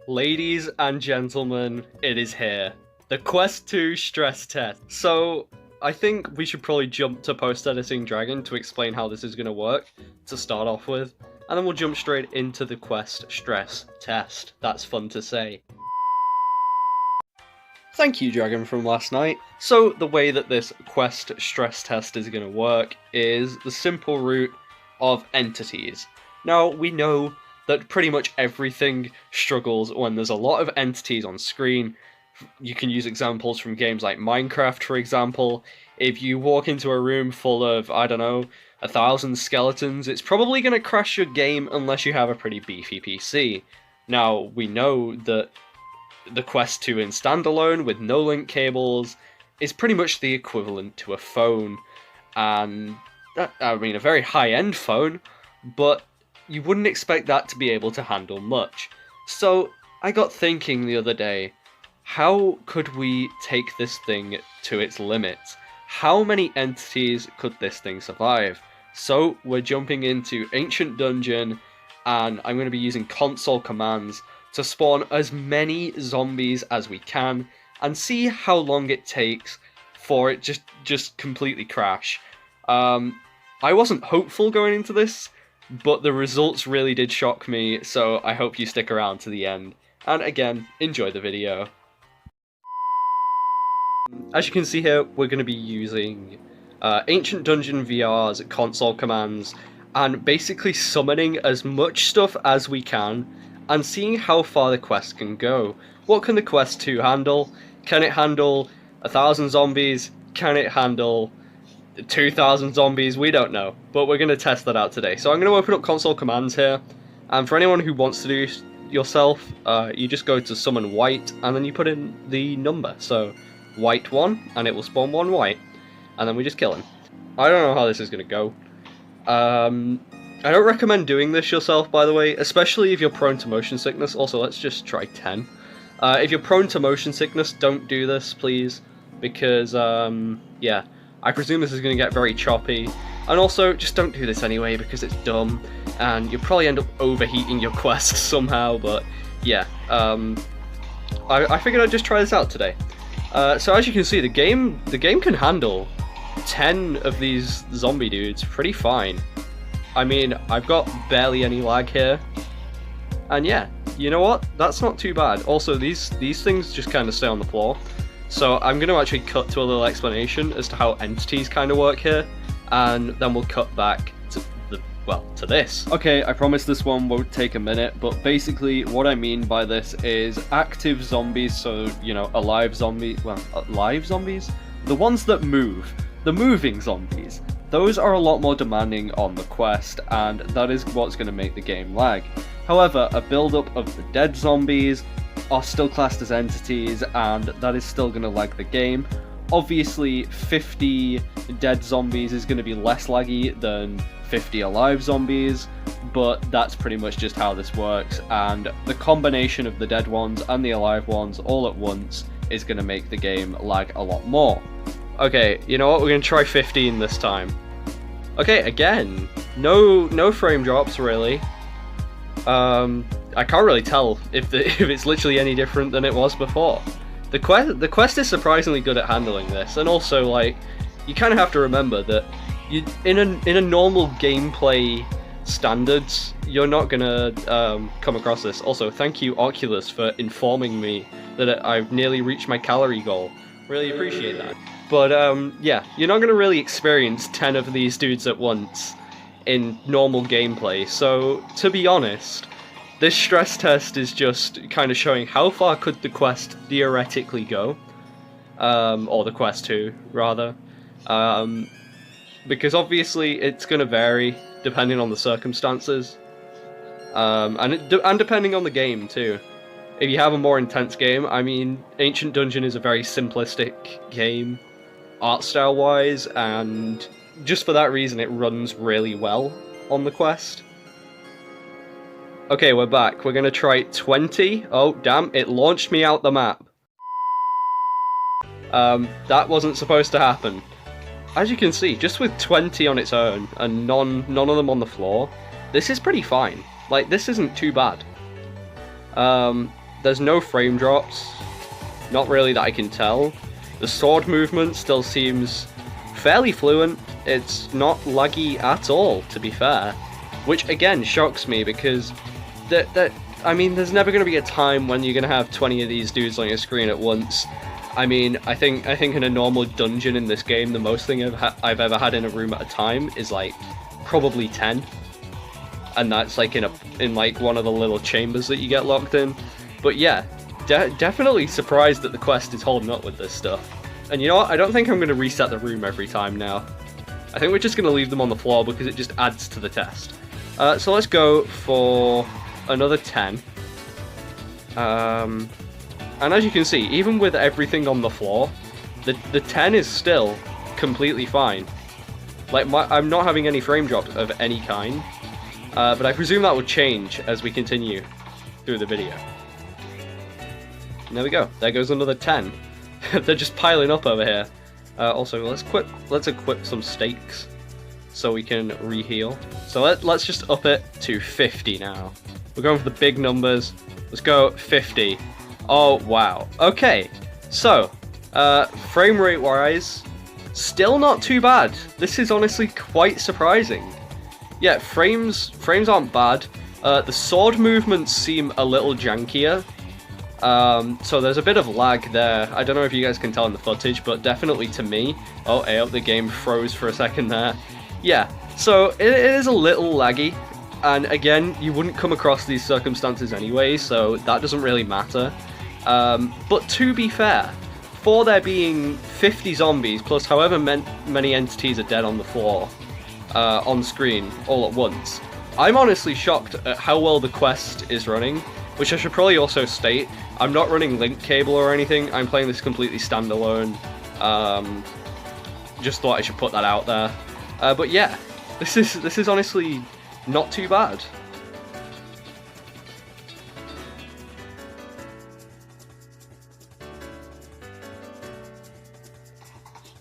Ladies and gentlemen, it is here. The Quest 2 stress test. So, I think we should probably jump to TwoEzDragon to explain how this is going to work, to start off with, and then we'll jump straight into the Quest stress test. That's fun to say. Thank you, Dragon, from last night. So, the way that this Quest stress test is going to work is the simple route of entities. Now, we know that pretty much everything struggles when there's a lot of entities on screen. You can use examples from games like Minecraft, for example. If you walk into a room full of, I don't know, 1,000 skeletons, it's probably going to crash your game unless you have a pretty beefy PC. Now, we know that the Quest 2 in standalone with no link cables is pretty much the equivalent to a phone. And, I mean, a very high-end phone, but you wouldn't expect that to be able to handle much. So, I got thinking the other day, how could we take this thing to its limits? How many entities could this thing survive? So, we're jumping into Ancient Dungeon, and I'm going to be using console commands to spawn as many zombies as we can, and see how long it takes for it just completely crash. I wasn't hopeful going into this, but the results really did shock me, so I hope you stick around to the end. And again, enjoy the video. As you can see here, we're going to be using Ancient Dungeon VR's console commands, and basically summoning as much stuff as we can, and seeing how far the quest can go. What can the Quest 2 handle? Can it handle 1,000 zombies? Can it handle 2,000 zombies? We don't know, but we're going to test that out today. So I'm going to open up console commands here, and for anyone who wants to do yourself, you just go to summon Wight, and then you put in the number. So Wight 1, and it will spawn one Wight, and then we just kill him. I don't know how this is going to go. I don't recommend doing this yourself, by the way, especially if you're prone to motion sickness. Also, let's just try 10. If you're prone to motion sickness, don't do this, please, because, yeah, I presume this is going to get very choppy. And also, just don't do this anyway, because it's dumb, and you'll probably end up overheating your quest somehow, but, yeah, I figured I'd just try this out today. So as you can see, the game can handle 10 of these zombie dudes pretty fine. I mean, I've got barely any lag here, and yeah, you know what? That's not too bad. Also, these things just kind of stay on the floor, so I'm going to actually cut to a little explanation as to how entities kind of work here, and then we'll cut back to to this. Okay, I promise this one won't take a minute, but basically what I mean by this is active zombies, so, you know, alive zombies, the ones that move, the moving zombies. Those are a lot more demanding on the quest, and that is what's going to make the game lag. However, a build-up of the dead zombies are still classed as entities, and that is still going to lag the game. Obviously, 50 dead zombies is going to be less laggy than 50 alive zombies, but that's pretty much just how this works, and the combination of the dead ones and the alive ones all at once is going to make the game lag a lot more. Okay, you know what, we're going to try 15 this time. Okay, again, no frame drops, really. I can't really tell if it's literally any different than it was before. The quest is surprisingly good at handling this, and also, like, you kind of have to remember that in a normal gameplay standards, you're not gonna come across this. Also, thank you, Oculus, for informing me that I've nearly reached my calorie goal. Really appreciate that. But, yeah, you're not going to really experience 10 of these dudes at once in normal gameplay, so, to be honest, this stress test is just kind of showing how far could the quest theoretically go, or the Quest 2, rather, because obviously it's going to vary depending on the circumstances, and depending on the game, too. If you have a more intense game, I mean, Ancient Dungeon is a very simplistic game, art style wise, and just for that reason it runs really well on the quest. Okay, we're back. We're gonna try 20. Oh, damn, it launched me out the map. That wasn't supposed to happen. As you can see, just with 20 on its own, and none of them on the floor, this is pretty fine. Like, this isn't too bad. there's no frame drops. Not really that I can tell. The sword movement still seems fairly fluent. It's not laggy at all, to be fair. Which, again, shocks me because I mean, there's never going to be a time when you're going to have 20 of these dudes on your screen at once. I mean, I think in a normal dungeon in this game, the most thing I've ever had in a room at a time is, like, probably 10. And that's, like, in like, one of the little chambers that you get locked in. But yeah, definitely surprised that the quest is holding up with this stuff. And you know what? I don't think I'm going to reset the room every time now. I think we're just going to leave them on the floor because it just adds to the test. So let's go for another 10. And as you can see, even with everything on the floor, the 10 is still completely fine. Like, I'm not having any frame drops of any kind. But I presume that will change as we continue through the video. And there we go. There goes another 10. They're just piling up over here. Also, let's equip some stakes so we can re-heal. So let's just up it to 50 now. We're going for the big numbers. Let's go 50. Oh, wow. Okay, so, frame rate wise, still not too bad. This is honestly quite surprising. Yeah, frames aren't bad. The sword movements seem a little jankier. So there's a bit of lag there. I don't know if you guys can tell in the footage, but definitely to me. Oh, the game froze for a second there. Yeah, so it is a little laggy. And again, you wouldn't come across these circumstances anyway, so that doesn't really matter. But to be fair, for there being 50 zombies, plus however many entities are dead on the floor, on screen, all at once, I'm honestly shocked at how well the quest is running, which I should probably also state, I'm not running link cable or anything, I'm playing this completely standalone. Just thought I should put that out there. But yeah, this is honestly not too bad.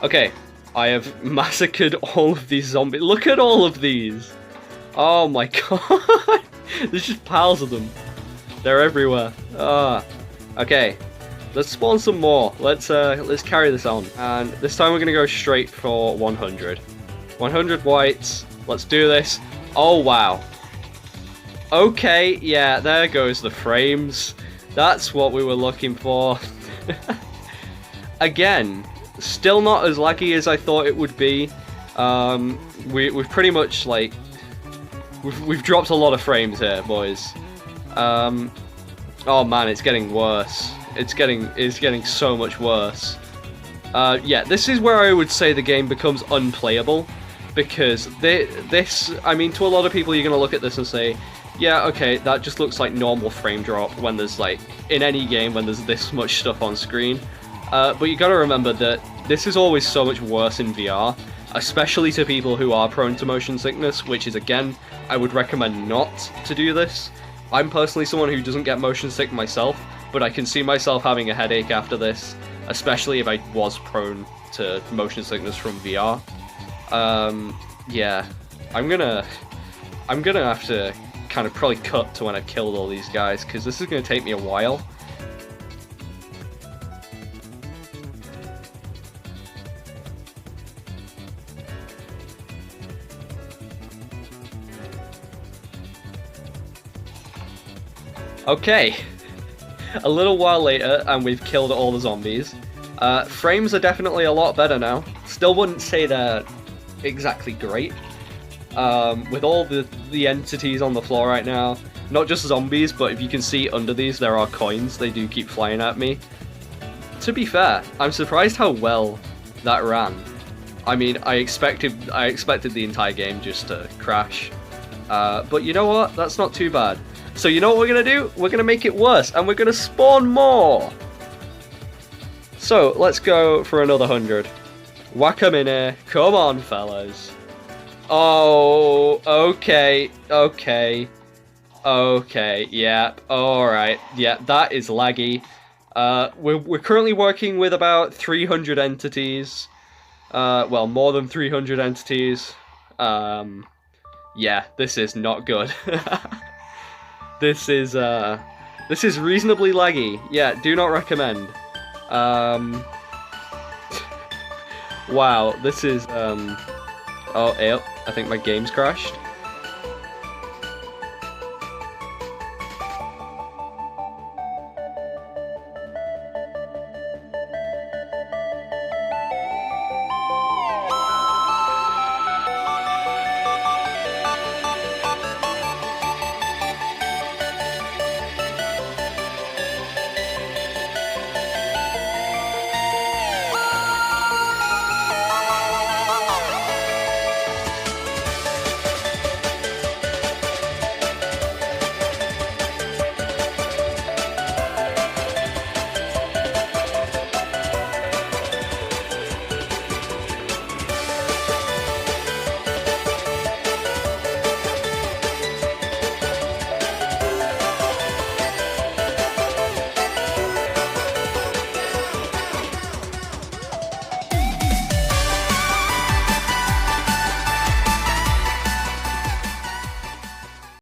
Okay, I have massacred all of these zombies. Look at all of these! Oh my god! There's just piles of them. They're everywhere. Okay, let's spawn some more. Let's carry this on. And this time we're gonna go straight for 100. 100 wights. Let's do this. Oh wow. Okay, yeah, there goes the frames. That's what we were looking for. Again, still not as laggy as I thought it would be. We've pretty much, like, we've dropped a lot of frames here, boys. Oh man, it's getting worse. It's getting so much worse. Yeah, this is where I would say the game becomes unplayable, because this, I mean, to a lot of people you're gonna look at this and say, yeah, okay, that just looks like normal frame drop when there's, like, in any game when there's this much stuff on screen. But you gotta remember that this is always so much worse in VR, especially to people who are prone to motion sickness, which is, again, I would recommend not to do this. I'm personally someone who doesn't get motion sick myself, but I can see myself having a headache after this, especially if I was prone to motion sickness from VR. Yeah, I'm gonna have to kind of probably cut to when I killed all these guys, because this is gonna take me a while. Okay, a little while later, and we've killed all the zombies. Frames are definitely a lot better now. Still wouldn't say they're exactly great. With all the entities on the floor right now, not just zombies, but if you can see under these, there are coins. They do keep flying at me. To be fair, I'm surprised how well that ran. I mean, I expected the entire game just to crash. But you know what? That's not too bad. So you know what we're going to do? We're going to make it worse, and we're going to spawn more! So, let's go for another 100. Whack 'em in here. Come on, fellas. Oh, okay, yeah, alright, yeah, that is laggy. We're currently working with about 300 entities. Well, more than 300 entities. Yeah, this is not good. This is This is reasonably laggy. Yeah, do not recommend. Wow, this is, oh, yep, I think my game's crashed.